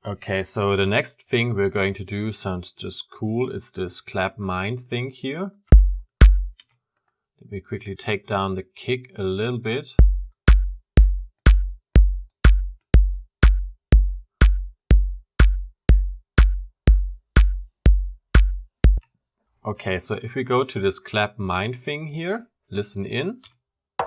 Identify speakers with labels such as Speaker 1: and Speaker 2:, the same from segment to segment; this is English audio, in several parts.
Speaker 1: Okay, so the next thing we're going to do sounds just cool. It's this clap mind thing here. Let me quickly take down the kick a little bit. Okay, so if we go to this clap mind thing here, listen in. It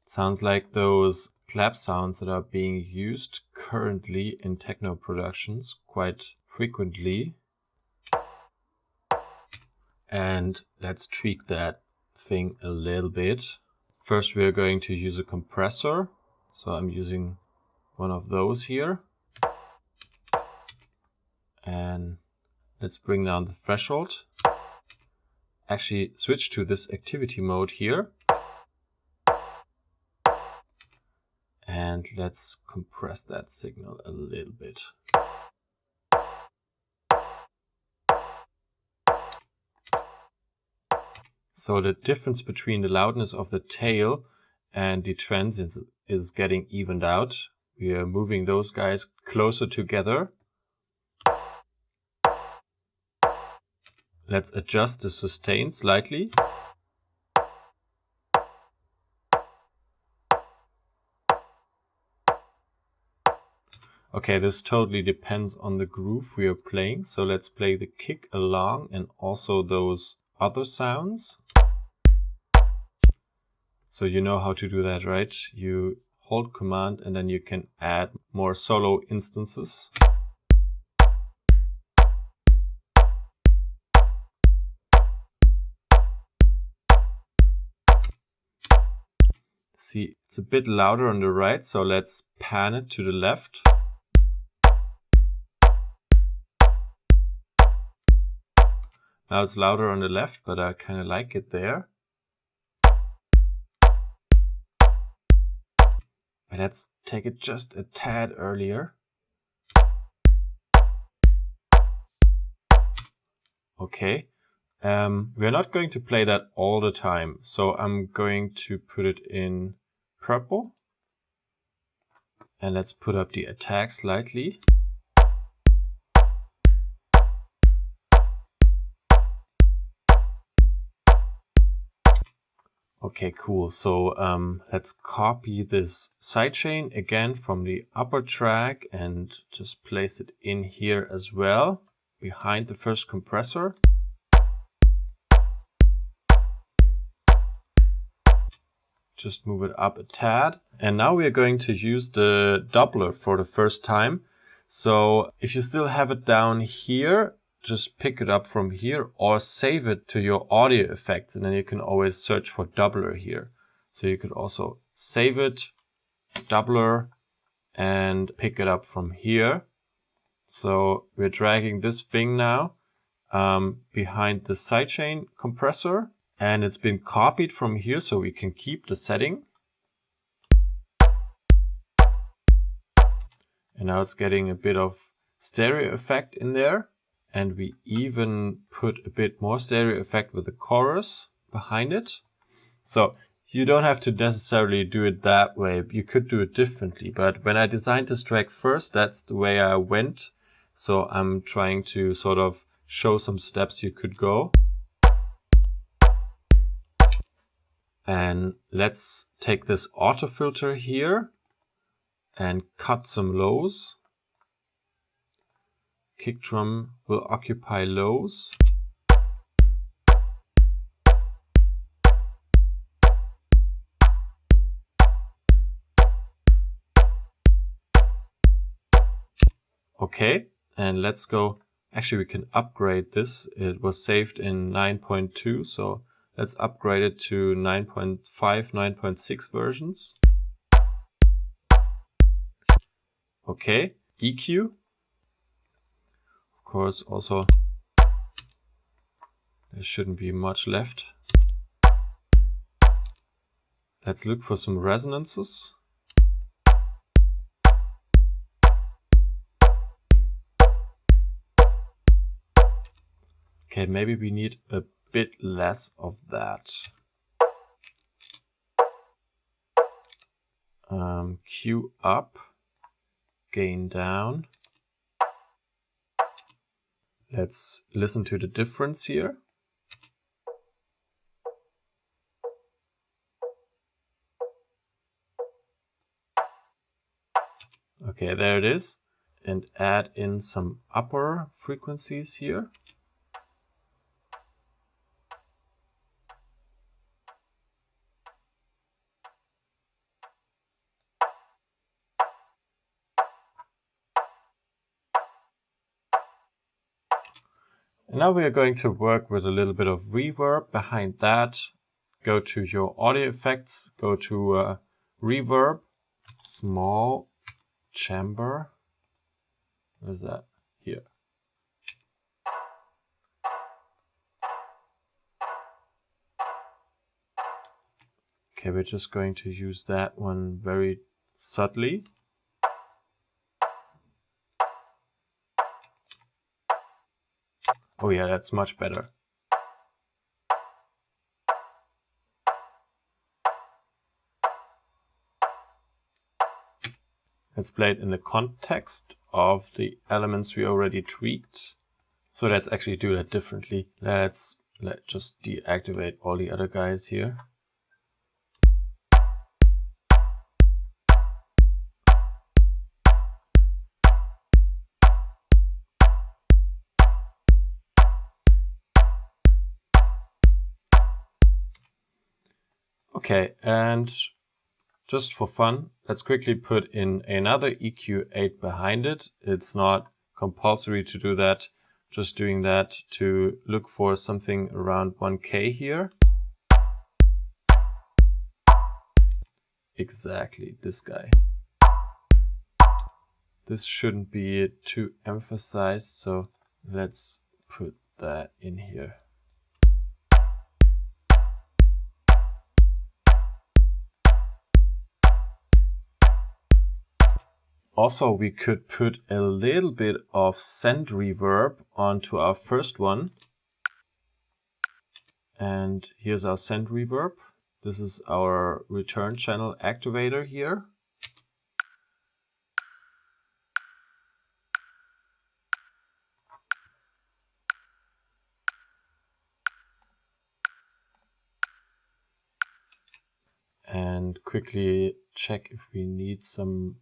Speaker 1: sounds like those clap sounds that are being used currently in techno productions quite frequently. And let's tweak that thing a little bit. First, we're going to use a compressor. So I'm using one of those here. And let's bring down the threshold. Actually, switch to this activity mode here. And let's compress that signal a little bit. So the difference between the loudness of the tail and the transients is getting evened out. We are moving those guys closer together. Let's adjust the sustain slightly. Okay, this totally depends on the groove we are playing. So let's play the kick along and also those other sounds. So you know how to do that, right? You hold Command and then you can add more solo instances. See, it's a bit louder on the right, so let's pan it to the left. Now it's louder on the left, but I kind of like it there. But let's take it just a tad earlier. Okay. We're not going to play that all the time, so I'm going to put it in purple. And let's put up the attack slightly. Okay, cool. So let's copy this sidechain again from the upper track and just place it in here as well, behind the first compressor. Just move it up a tad. And now we are going to use the doubler for the first time. So if you still have it down here, just pick it up from here or save it to your audio effects. And then you can always search for doubler here. So you could also save it, doubler, and pick it up from here. So we're dragging this thing now behind the sidechain compressor. And it's been copied from here, so we can keep the setting. And now it's getting a bit of stereo effect in there. And we even put a bit more stereo effect with the chorus behind it. So you don't have to necessarily do it that way. You could do it differently. But when I designed this track first, that's the way I went. So I'm trying to sort of show some steps you could go. And let's take this auto filter here and cut some lows. Kick drum will occupy lows. Okay, and let's go. Actually, we can upgrade this. It was saved in 9.2, so let's upgrade it to 9.5, 9.6 versions. Okay, EQ. Of course, also there shouldn't be much left. Let's look for some resonances. Okay, maybe we need a bit less of that. Q up, gain down. Let's listen to the difference here. Okay, there it is. And add in some upper frequencies here. And now we are going to work with a little bit of reverb behind that. Go to your audio effects, go to reverb, small chamber. Where's that? Here. Okay, we're just going to use that one very subtly. Oh yeah, that's much better. Let's play it in the context of the elements we already tweaked. So let's actually do that differently. Let's just deactivate all the other guys here. Okay, and just for fun, let's quickly put in another EQ8 behind it. It's not compulsory to do that, just doing that to look for something around 1K here. Exactly, this guy. This shouldn't be too emphasized, so let's put that in here. Also, we could put a little bit of send reverb onto our first one. And here's our send reverb. This is our return channel activator here. And quickly check if we need some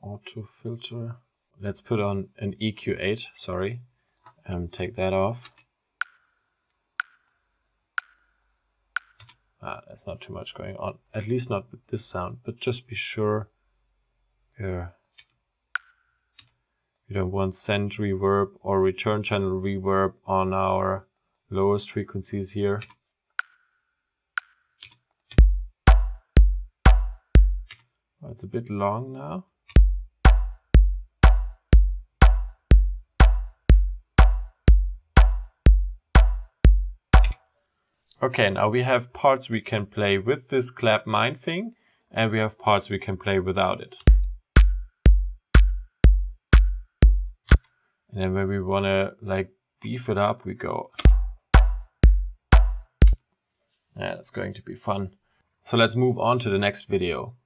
Speaker 1: auto filter. Let's put on an EQ8, sorry, and take that off. There's not too much going on, at least not with this sound, but just be sure here. We don't want send reverb or return channel reverb on our lowest frequencies here. Oh, it's a bit long now. Okay, now we have parts we can play with this clap mine thing, and we have parts we can play without it. And then when we want to like beef it up, we go. Yeah, that's going to be fun. So let's move on to the next video.